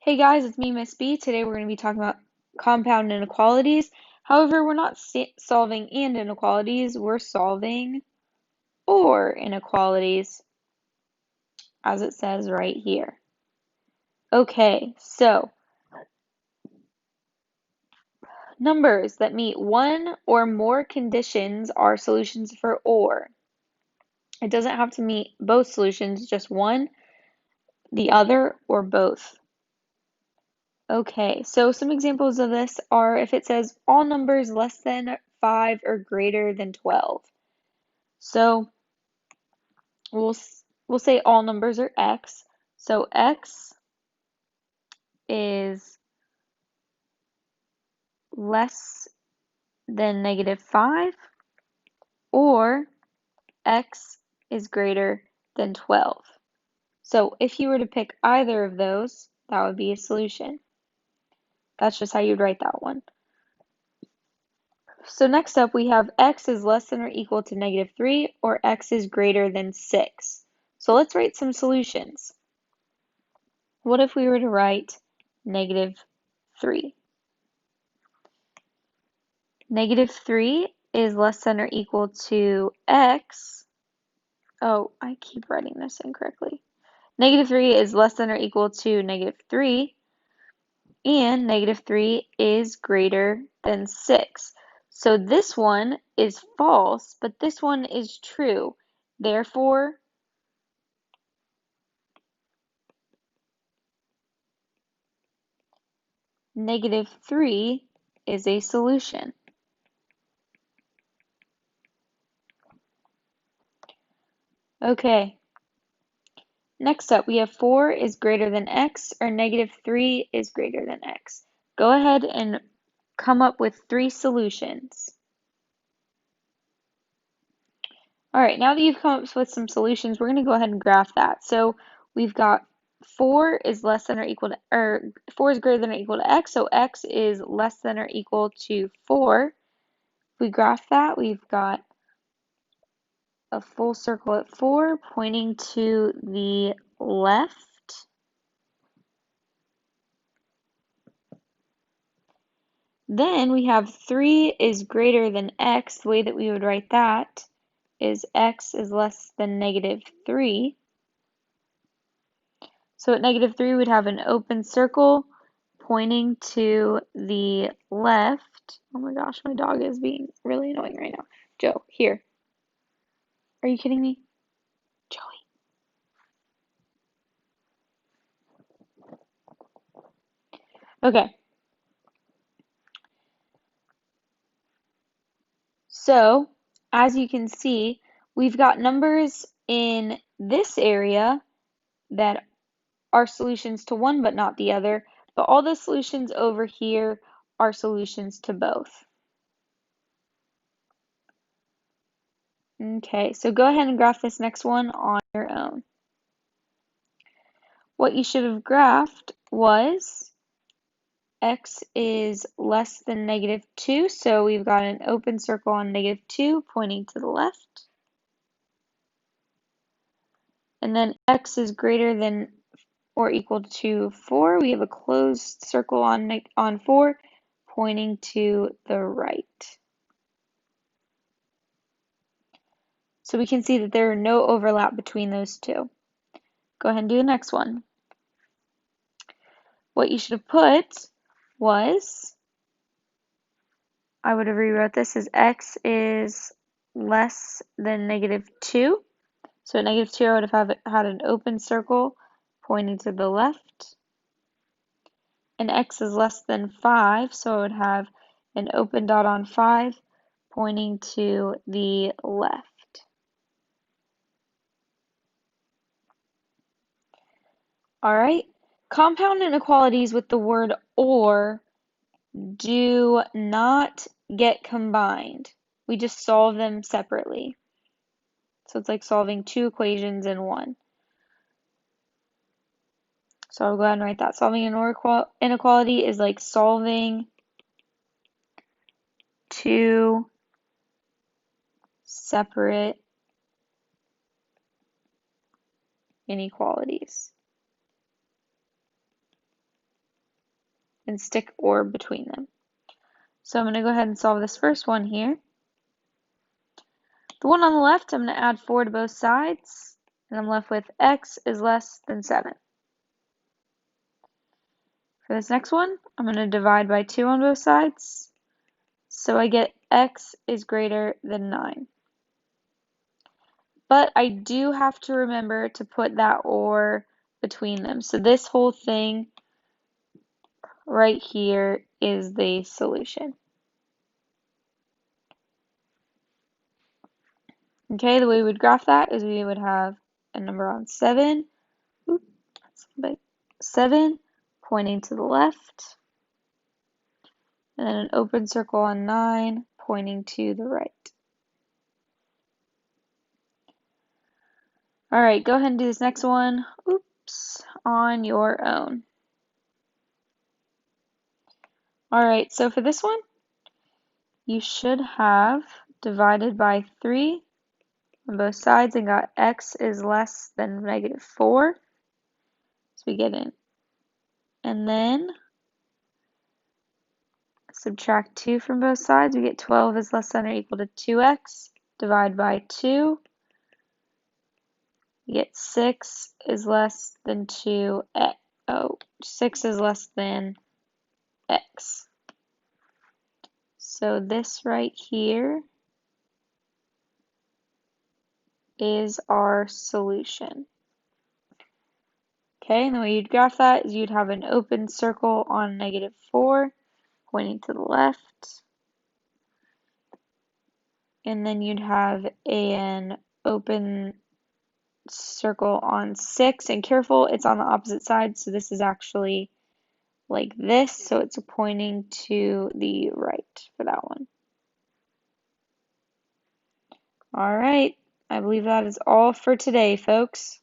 Hey guys, it's me, Miss B. Today we're going to be talking about compound inequalities. However, we're not solving and inequalities, we're solving or inequalities, as it says right here. Okay, so numbers that meet one or more conditions are solutions for or. It doesn't have to meet both solutions, just one, the other, or both. Okay, so some examples of this are if it says all numbers less than 5 or greater than 12. So we'll say all numbers are x. So x is less than -5 or x is greater than 12. So if you were to pick either of those, that would be a solution. That's just how you'd write that one. So next up we have x is less than or equal to -3 or x is greater than 6. So let's write some solutions. What if we were to write -3? -3 is less than or equal to x. Oh, I keep writing this incorrectly. -3 is less than or equal to -3, and -3 is greater than 6. So this one is false, but this one is true. Therefore, -3 is a solution. Okay. Next up, we have 4 is greater than x, or -3 is greater than x. Go ahead and come up with 3 solutions. All right, now that you've come up with some solutions, we're going to go ahead and graph that. So we've got 4 is less than or equal to, or 4 is greater than or equal to x, so x is less than or equal to 4. If we graph that, we've got a full circle at 4 pointing to the left. Then we have 3 is greater than x. The way that we would write that is x is less than -3. So at -3 we'd have an open circle pointing to the left. Oh my gosh, my dog is being really annoying right now. Joe, here. Are you kidding me? Joey. Okay. So, as you can see, we've got numbers in this area that are solutions to one but not the other, but all the solutions over here are solutions to both. Okay, so go ahead and graph this next one on your own. What you should have graphed was x is less than -2, so we've got an open circle on -2 pointing to the left. And then x is greater than or equal to 4. We have a closed circle on 4 pointing to the right. So we can see that there are no overlap between those two. Go ahead and do the next one. What you should have put was, I would have rewrote this as x is less than -2. So at -2 I would have had an open circle pointing to the left. And x is less than 5, so I would have an open dot on 5 pointing to the left. All right, compound inequalities with the word or do not get combined. We just solve them separately. So it's like solving 2 equations in one. So I'll go ahead and write that. Solving an inequality is like solving 2 separate inequalities. and stick or between them. So I'm going to go ahead and solve this first one here. The one on the left, I'm going to add 4 to both sides, and I'm left with x is less than 7. For this next one, I'm going to divide by 2 on both sides, so I get x is greater than 9. But I do have to remember to put that or between them. So this whole thing right here is the solution. Okay, the way we would graph that is we would have a number on 7, 7 pointing to the left, and then an open circle on 9 pointing to the right. All right, go ahead and do this next one, on your own. All right, so for this one, you should have divided by 3 on both sides and got x is less than -4. So we get in. And then subtract 2 from both sides. We get 12 is less than or equal to 2x. Divide by 2. We get 6 is less than 2x. Oh, 6 is less than x. So this right here is our solution. Okay, and the way you'd graph that is you'd have an open circle on -4 pointing to the left. And then you'd have an open circle on 6. And careful, it's on the opposite side, so this is actually like this, so it's pointing to the right for that one. All right, I believe that is all for today, folks.